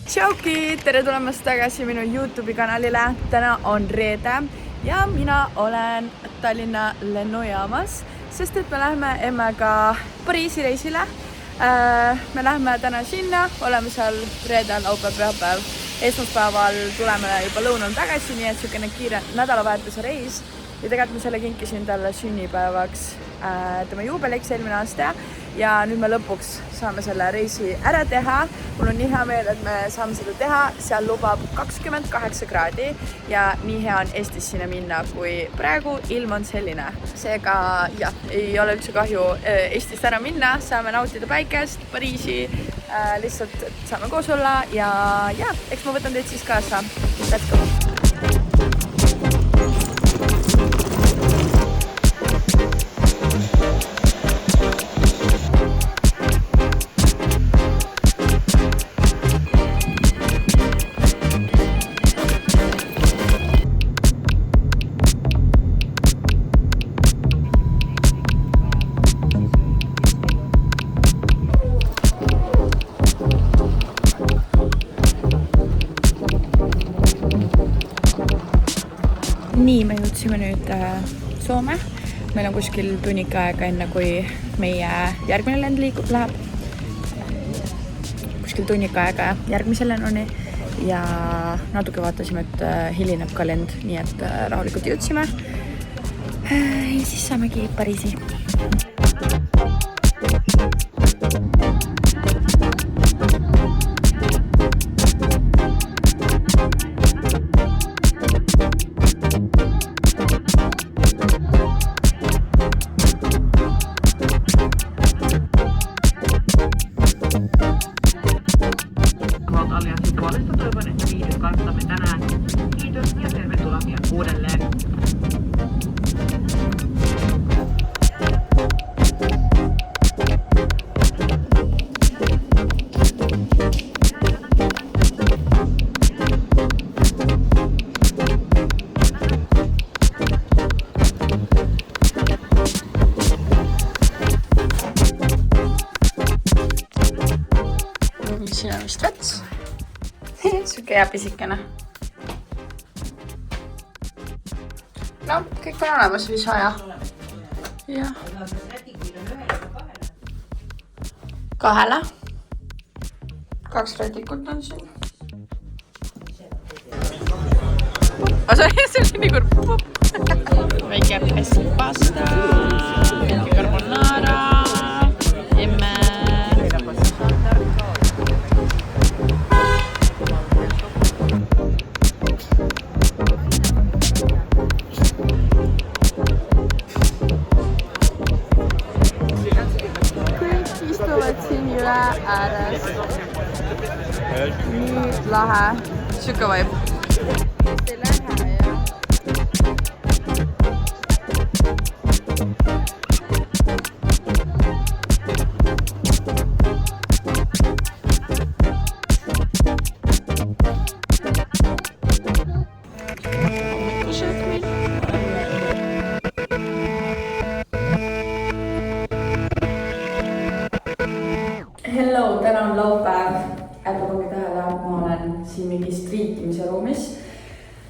Tšauki! Tere tulemast tagasi minu YouTube'i kanalile. Täna on reede ja mina olen Tallinna lennujaamas, sest et me läheme emmega Pariisi reisile. Me läheme täna sinna, oleme seal reedel, laupäev, pühapäev. Esmaspäeval tuleme juba lõunal tagasi, nii et selline kiire nädalavahetuse reis. Ja tegelikult ma selle kinkisin talle sünnipäevaks tema juubeliks eelmine aasta ja nüüd me lõpuks saame selle reisi ära teha. Mul on nii hea meel, et me saame seda teha. Seal lubab 28 kraadi ja nii hea on Eestis sinna minna, kui praegu ilm on selline. Seega jah, ei ole üldse kahju Eestist ära minna, saame nautida päikest, Pariisi, lihtsalt saame koos olla ja eks ma võtan teid siis kaasa. Let's go! Nii, me jõudsime nüüd Soome. Meil on kuskil tunnika aega enne, kui meie järgmine lend läheb. Kuskil tunnika aega järgmise lennuni. Ja natuke vaatasime, et hilineb ka lend, nii et rahulikult jõudsime. Ja siis saamegi Pariisi. Siin on vist vets. Siuke hea pisikene. No, kõik on olemas visa ja. Ja. Kahele. 2 rätikut on siin. See oli nii kurb. Väike pasta, väike carbonara, emme. Ääres. Nii lahe. Siuke vaib. See lähe, jah. Hello, täna on laupäev. Ärge pange tähele, ma olen siin mingis triikimise ruumis.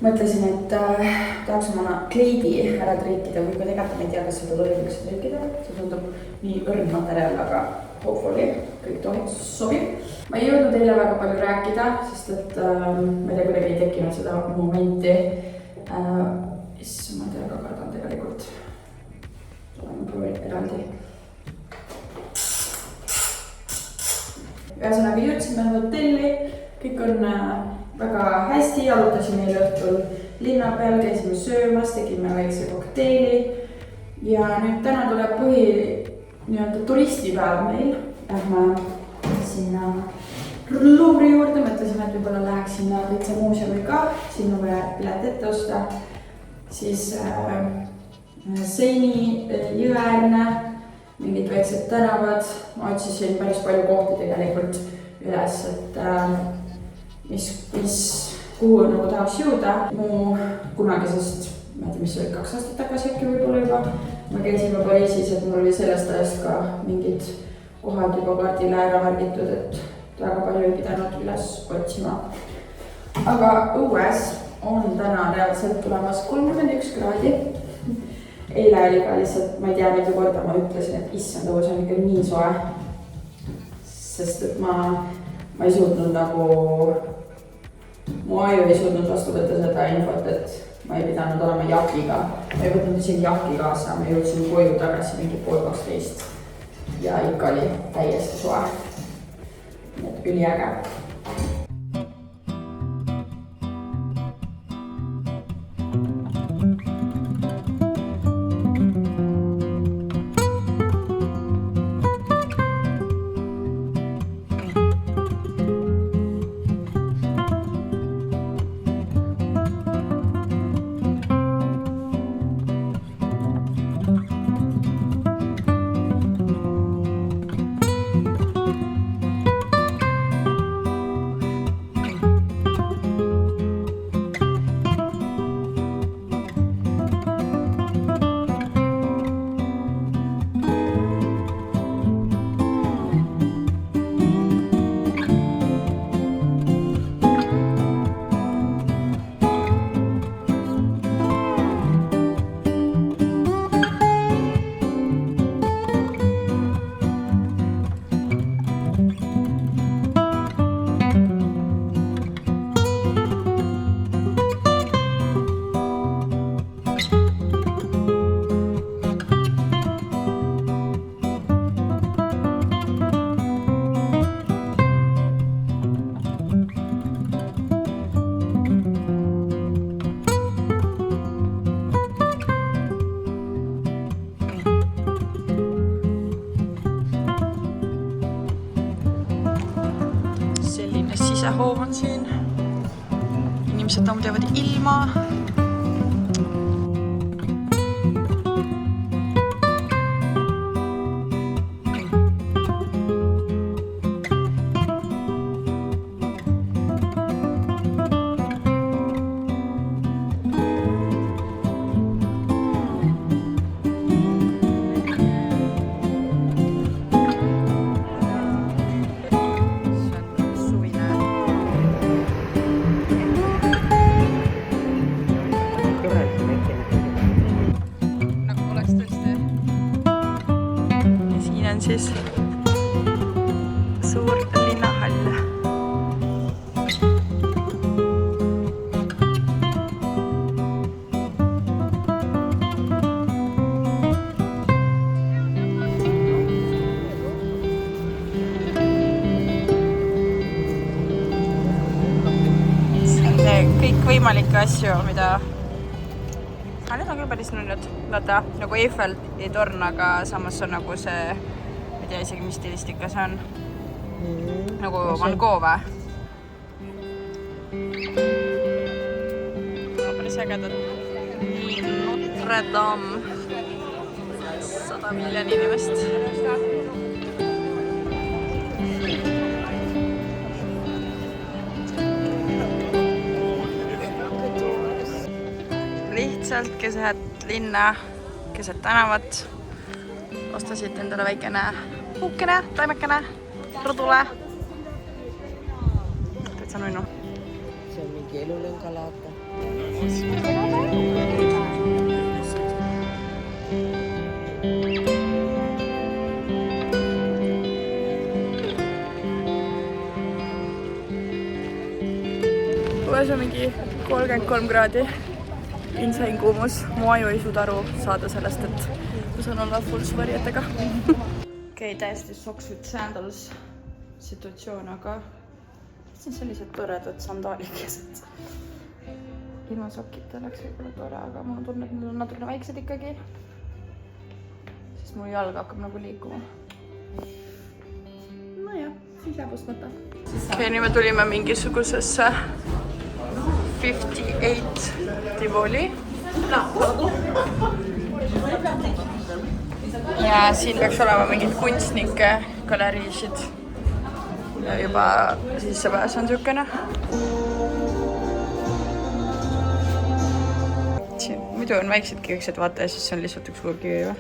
Mõtlesin, et tahaks oma kleidi ära triikida, või tegelikult ma ei tea, kas seda tohitakse triikida. See tundub nii õrn materjal, aga hopefully kõik sobib. Ma ei jõudnud teile väga palju rääkida, sest et ma ei tea, kuidagi ei tekkinud seda momenti. Ma ei tea, aga kardan tegelikult. Ma proovin eraldi. Ühesõnaga jõudsime hotelli, kõik on väga hästi, alutasime eile õhtul linna peal, käisime söömas, tegime väikse kokteili ja nüüd täna tuleb turistipäev meil. Lähme sinna Louvre'i juurde, mõtlesime, et võib-olla läheks sinna täitsa muuseumi ka, siin on vaja pilet ette osta, siis Seini jõeäärne, mingid väiksed tänavad, ma otsisin päris palju kohti tegelikult üles, et kuhu nagu tahaks jõuda. Mu kunagisest, ma ei tea, mis oli 2 aastat tagasi äkki võib-olla juba, ma käisin juba Pariisis, et mul oli sellest ajast ka mingid kohad juba kaardile ära värgitud, et väga palju ei pidanud üles otsima. Aga õues on täna reaalselt tulemas 31 kraadi. Eile oli ka lihtsalt, ma ei tea, mitu korda ma ütlesin, et issand, õues on ikka nii soe. Sest et ma ei suutnud mu aju ei suutnud vastu võtta seda infot, et ma ei pidanud olema jakiga. Ma ei võtnud isegi jaki kaasa, ma jõudsin koju tagasi mingi 11:30 ja ikka oli täiesti soe. Nii et üliäge. Sisehoov on siin. Inimesed naudivad ilma. Siis suur linnahall. See on kõikvõimalikke asju, mida need on küll päris nunnud. Vaata, nagu Eiffeli torn, aga samas on nagu see ei tea isegi, mis stilistika see on. Nagu Van Gogh või? Päris ägedad. Notre Dame. 100 miljoni inimest. Lihtsalt keset linna, keset tänavat. Ostasid endale väikene puukene, taimekene, rõdule. Täitsa nunnu. See on mingi elulõnga laata. Õues on mingi 33 kraadi. Insane kuumus. Mu aju ei suuda aru saada sellest, et ma saan olla full suvarietega. Okei, täiesti socks with sandals situatsioon, aga siin sellised toredad sandaalikesed. Ilma sokita läks võib-olla tore, aga mul on tunne, et need on natuke väiksed ikkagi. Siis mu jalg hakkab nagu liikuma. Nojah, siis jääb ostmata. Okei, nüüd me tulime mingisugusesse 58 Tivoli. Ja siin peaks olema mingid kunstnike galeriisid. Ja juba sissepääs on siukene. Siin muidu on väiksed kiviksed, vaata, ja siis see on lihtsalt üks suur kivi või?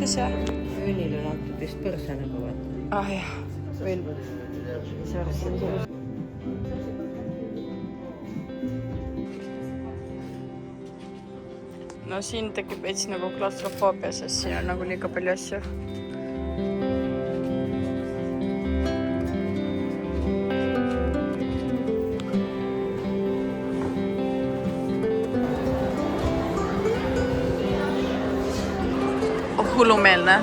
Siis see? Öönil on antud vist põrsa nagu vaata. Ah jah, veel. No siin tekib veits nagu klaustrofoobia, sest siin on nagu liiga palju asju. Hullumeelne.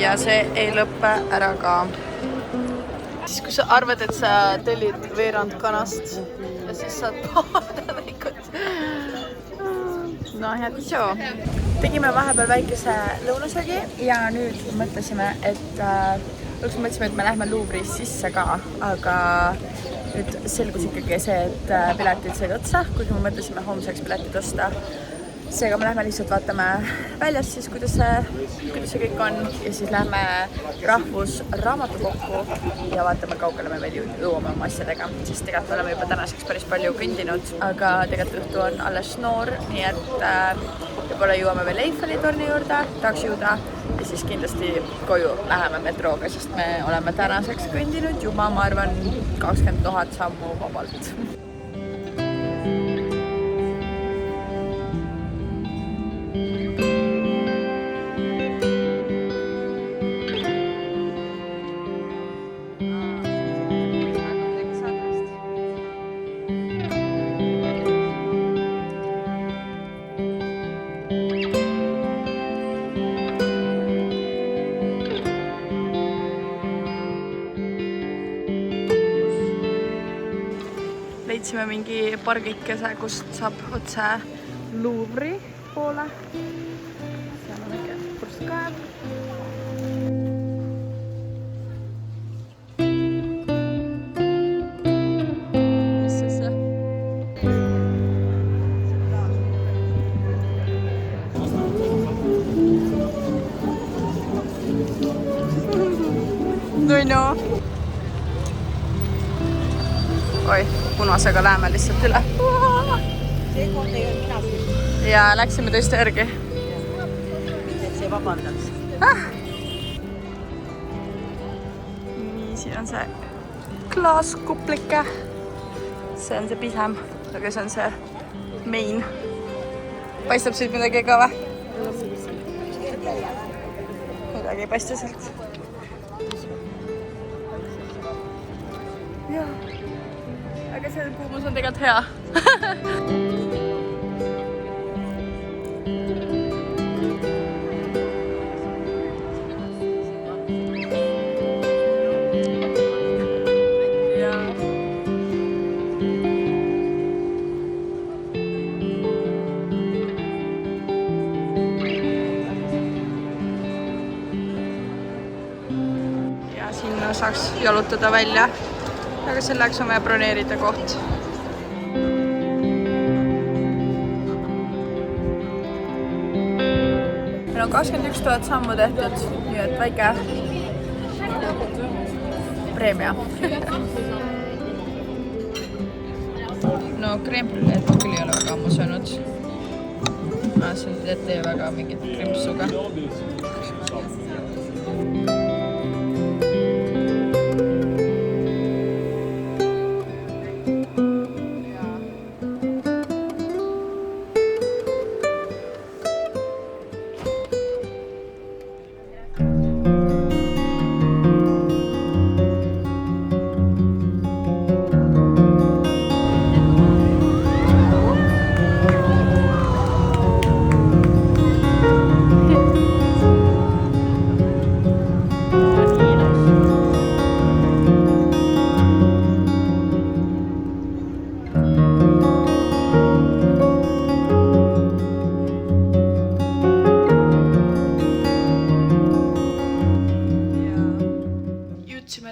Ja see ei lõppe ära ka. Siis kui sa arvad, et sa tellid veerand kanast ja siis saad paadanikut. No head show. Tegime vahepeal väikese lõunasöögi ja nüüd mõtlesime, et me lähme Louvre'is sisse ka, aga nüüd selgus ikkagi see, et piletid said otsa, kuigi me mõtlesime homseks piletid osta. Seega me lähme lihtsalt vaatame väljas siis, kuidas see kõik on ja siis lähme rahvusraamatukokku ja vaatame kaugele me veel jõuame oma asjadega, sest tegelikult oleme juba tänaseks päris palju kõndinud, aga tegelikult õhtu on alles noor, nii et võib-olla jõuame veel Eiffeli torni juurde, tahaks jõuda ja siis kindlasti koju läheme metrooga, sest me oleme tänaseks kõndinud juba, ma arvan, 20 000 sammu vabalt. Leidsime mingi pargikese, kust saab otse Louvre'i poole. Seal on väike purskkaev. Mis see? No. Oi. Punasega läheme lihtsalt üle. See koht ei ole mina siin. Ja läksime tõesti järgi. Et see vabandaks. Nii, siin on see klaaskuplike. See on see pisem, aga see on see main. Paistab siit midagi ka või? Midagi ei paista sealt. Jaa. Aga see kuumus on tegelikult hea. Ja sinna saaks jalutada välja. Aga selleks on vaja broneerida koht. Meil on 21 000 sammu tehtud, nii et väike preemia. No kreembrüleed ma küll ei ole väga ammu söönud. See on ette väga mingit krimpsuga.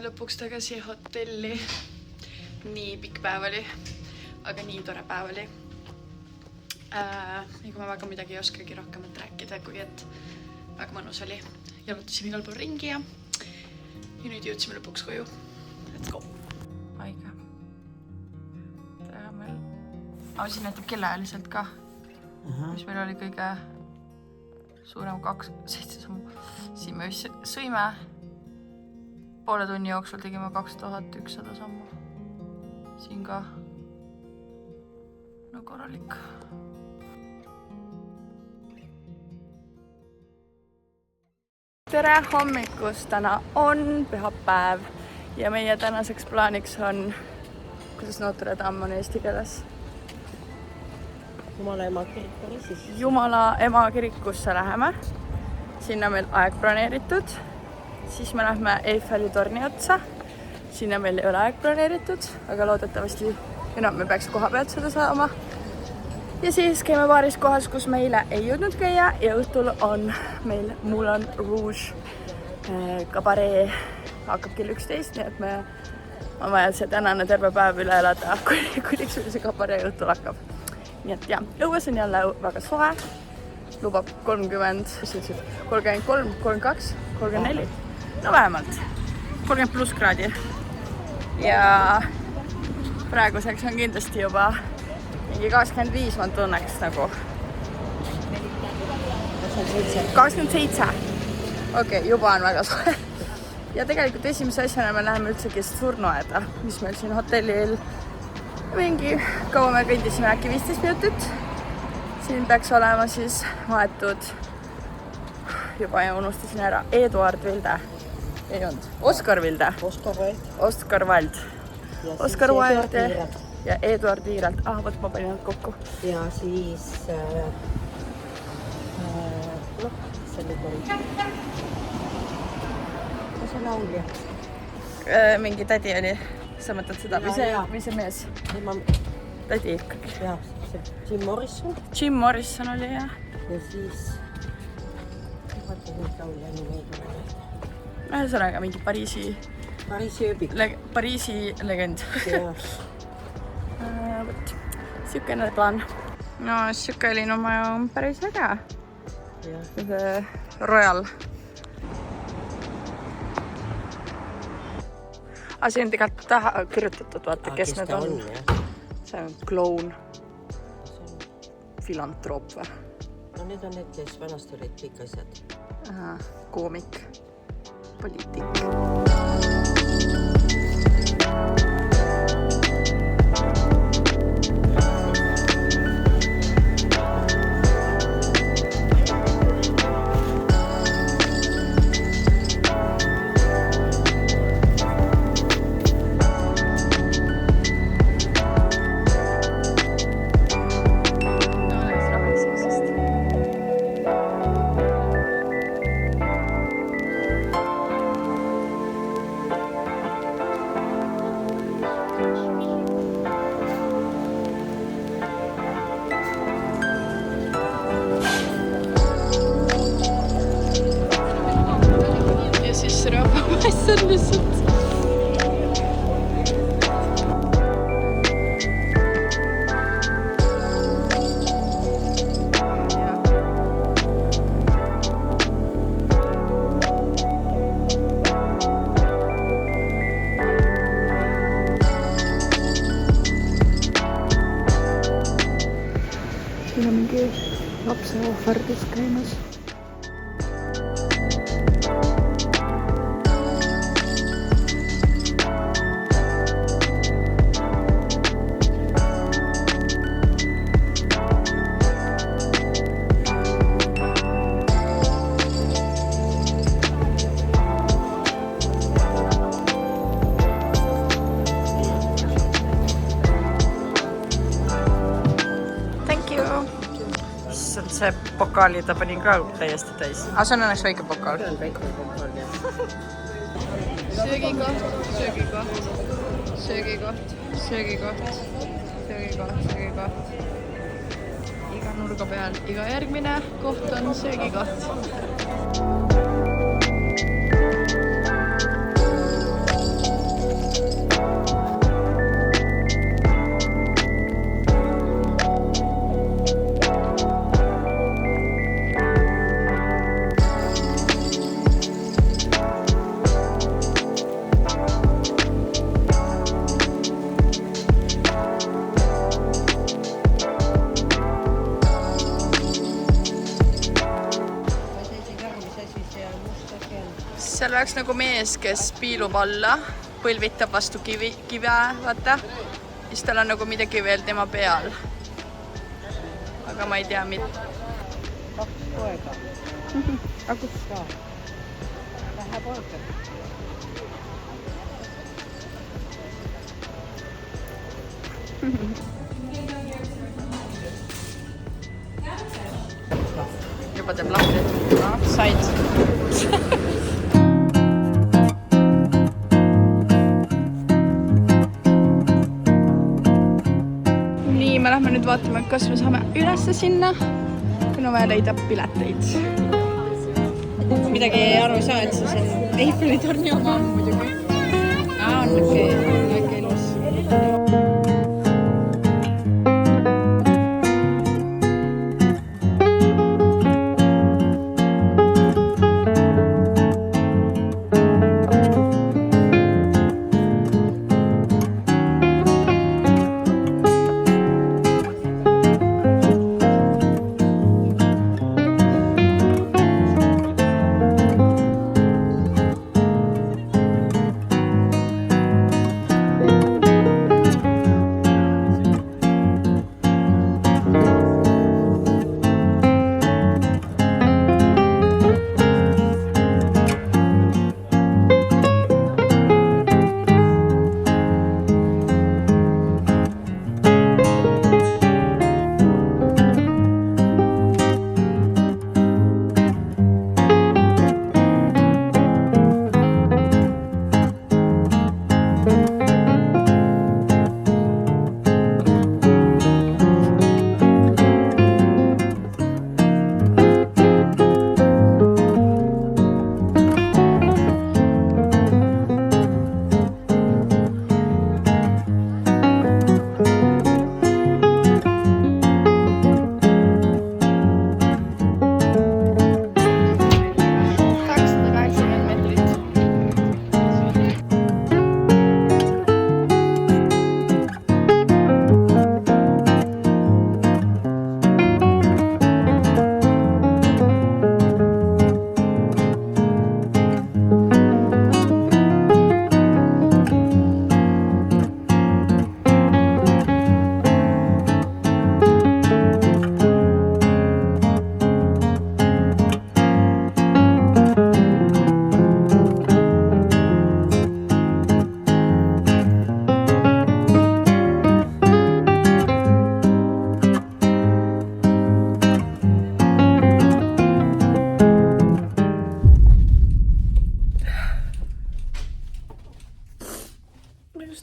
Lõpuks tagasi hotelli. Nii pikk päev oli, aga nii tore päev oli. Ega ma väga midagi ei oskagi rohkemat rääkida, kui et väga mõnus oli. Jalutasime igal pool ringi ja nüüd jõudsime lõpuks koju. Let's go! Aega. Siin näitab kellaajaliselt ka. mis meil oli kõige suurem 7 sammu. Siin me vist sõime. Poole tunni jooksul tegime 2100 sammu. Siin ka no korralik. Tere hommikust, täna on pühapäev ja meie tänaseks plaaniks on, kuidas Notre Dame on eesti keeles? Jumala ema kirik Pariisis. Jumala ema kirikusse läheme. Sinna meil aeg planeeritud. Siis me lähme Eiffeli torni otsa. Sinna meil ei ole aeg planeeritud, aga loodetavasti me peaks koha pealt seda saama. Ja siis käime paaris kohas, kus meile ei jõudnud käia ja õhtul on meil Moulin Rouge kabaree. Hakkab kell 11, nii et on vaja see tänane terve päev üle elada, kuniks see kabaree õhtul hakkab. Nii et jah, õues on jälle väga soe. Lubab 30, 33, 32, 34. No vähemalt 30 pluss kraadi. Ja praeguseks on kindlasti juba mingi 25, ma tunneks nagu 27. Okei, juba on väga soe. Ja tegelikult esimese asjana me läheme üldsegi surnuaeda, mis meil siin hotellil mingi kaua me kõndisime äkki 15 minutit. Siin peaks olema siis maetud, juba unustasin ära, Eduard Vilde. Ei olnud. Oskar Vilde. Oskar Vald. Oskar Vald ja Eduard Viiralt. Võt ma panin nad kokku. Ja siis see nüüd oli. Kas see laulja? Mingi tädi oli. Sa mõtled seda? Mis see mees? Tädi ikkagi. Jah, see Jim Morrison. Jim Morrison oli, jah. Ja siis vaata nüüd laulja nimi ei tule. Ühesõnaga mingi Pariisi ööbik. Pariisi legend. Võt, siukene plaan. No siuke liinumaja on päris äge. See Royal. See on tegelikult taha kirjutatud, vaata, kes need on. See on kloun. Filantroop või? No need on need, kes vanast olid kõik asjad. Koomik. Poliitik. on lihtsalt. Siin on mingi lapse ohverdus käimas. See pokaali ta panin ka täiesti täis. Aga see on õnneks väike pokaal. See on väike pokaal, jah. Söögikoht, söögikoht, söögikoht, söögikoht, söögikoht, söögikoht. Iga nurga peal, iga järgmine koht on söögikoht. seal oleks nagu mees, kes piilub alla, põlvitab vastu kive, vaata. Siis tal on nagu midagi veel tema peal. Aga ma ei tea, mida. 2 poega. Aga Vähe poega. juba teeb lahti. Said. Nii, me lähme nüüd vaatama, kas me saame ülesse sinna. Kui on vaja leida pileteid. Midagi ei aru saa, et siis on Eiffeli torni oma on muidugi. On ikka ilus.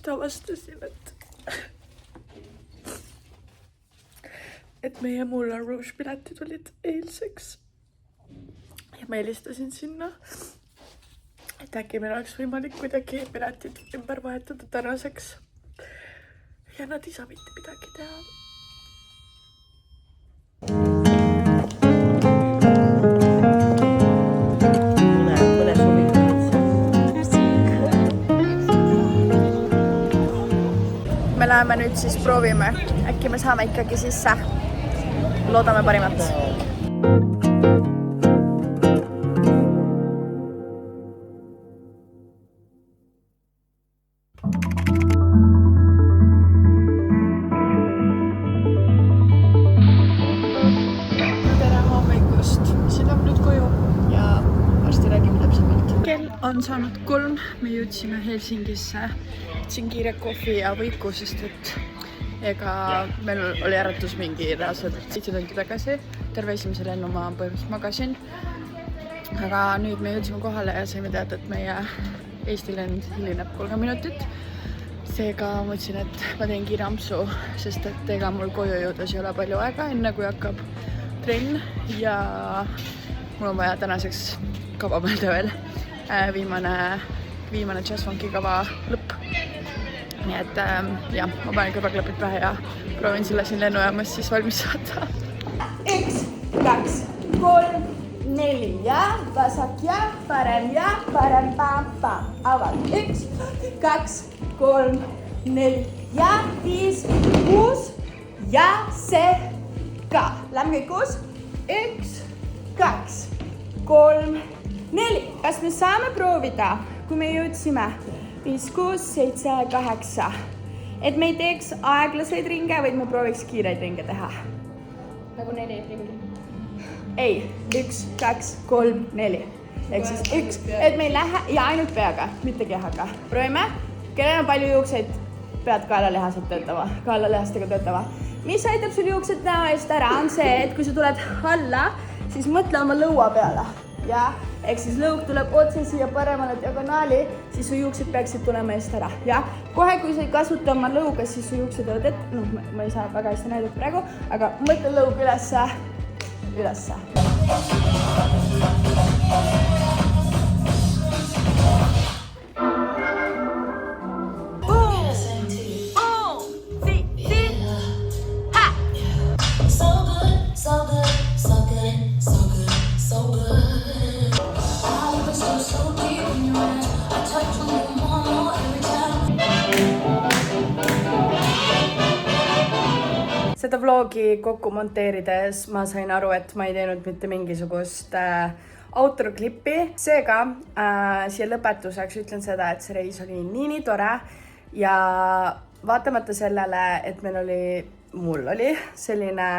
Avastasin, et meie Moulin Rouge piletid olid eilseks ja ma helistasin sinna, et äkki meil oleks võimalik kuidagi piletid ümber vahetada tänaseks ja nad ei saa mitte midagi teha. Me läheme nüüd siis proovime, äkki me saame ikkagi sisse. Loodame parimat. Tere hommikust. Sõidame nüüd koju ja varsti räägime täpsemalt. Kell on saanud 3. Me jõudsime Helsingisse. Siin kiire kohvi ja võiku, sest et ega meil oli äratus mingi reaalselt 7 tundi tagasi. Terve esimese lennu ma põhimõtteliselt magasin. Aga nüüd me jõudsime kohale ja saime teada, et meie Eesti lend hilineb 30 minutit. Seega mõtlesin, et ma teen kiire ampsu, sest et ega mul koju jõudes ei ole palju aega, enne kui hakkab trenn ja mul on vaja tänaseks kava mõelda veel. Viimane Jazzfunki kava lõpp. Nii et jah, ma panen kõrvaklapid pähe ja proovin selle siin lennujaamas siis valmis saada. 1, 2, 3, 4 ja vasak ja parem, pam, pam. Avad 1, 2, 3, 4 ja 5, 6 ja see ka. Lähme kõik 6. 1, 2, 3, 4. Kas me saame proovida, kui me jõudsime 5, 6, 7, 8, et me ei teeks aeglaseid ringe, vaid me prooviks kiireid ringe teha? Nagu 4 ringi. Ei, 1, 2, 3, 4. Ehk siis 1, et me ei lähe ja ainult peaga, mitte kehaga. Proovime, kellel on palju juukseid, pead kaelalihastega töötama. Mis aitab sul juuksed näo eest ära, on see, et kui sa tuled alla, siis mõtle oma lõua peale. Ja, ehk siis lõug tuleb otse siia paremale diagonaali, siis su juuksed peaksid tulema eest ära. Ja kohe, kui sa ei kasuta oma lõuga, siis su juuksed oled ette, ma ei saa väga hästi näidata praegu, aga mõtle lõug ülesse. Seda vlogi kokku monteerides ma sain aru, et ma ei teinud mitte mingisugust outro-klippi. Seega siia lõpetuseks ütlen seda, et see reis oli nii tore ja vaatamata sellele, et mul oli selline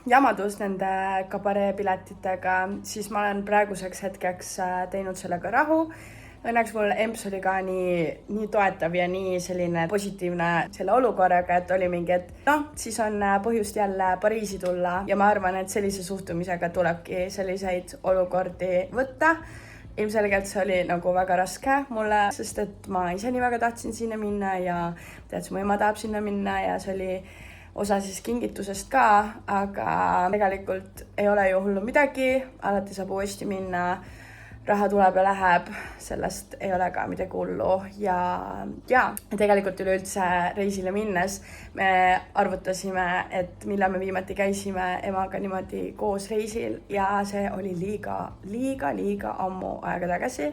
jamadus nende kabaree piletitega, siis ma olen praeguseks hetkeks teinud sellega rahu. Õnneks mul EMS oli ka nii toetav ja nii selline positiivne selle olukorraga, et oli mingi, et siis on põhjust jälle Pariisi tulla ja ma arvan, et sellise suhtumisega tulebki selliseid olukordi võtta. Ilmselgelt see oli nagu väga raske mulle, sest et ma ise nii väga tahtsin sinna minna ja tead, mu ema tahab sinna minna ja see oli osa siis kingitusest ka, aga tegelikult ei ole ju hullu midagi, alati saab uuesti minna. Raha tuleb ja läheb, sellest ei ole ka midagi hullu ja tegelikult üleüldse reisile minnes me arvutasime, et millal me viimati käisime emaga niimoodi koos reisil ja see oli liiga ammu aega tagasi.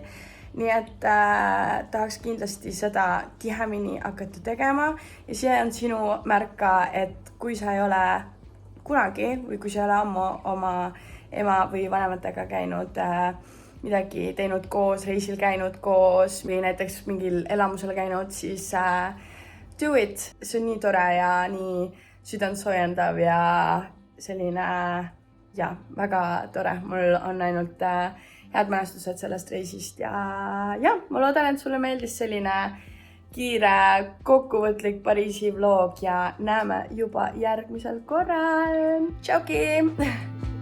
Nii et tahaks kindlasti seda tihemini hakata tegema ja see on sinu märk ka, et kui sa ei ole kunagi või kui sa ei ole ammu oma ema või vanematega käinud midagi teinud koos, reisil käinud koos või näiteks mingil elamusel käinud, siis do it. See on nii tore ja nii südantsoojendav ja selline väga tore. Mul on ainult head mälestused sellest reisist ja ma loodan, et sulle meeldis selline kiire kokkuvõtlik Pariisi vlog ja näeme juba järgmisel korral. Tšauki!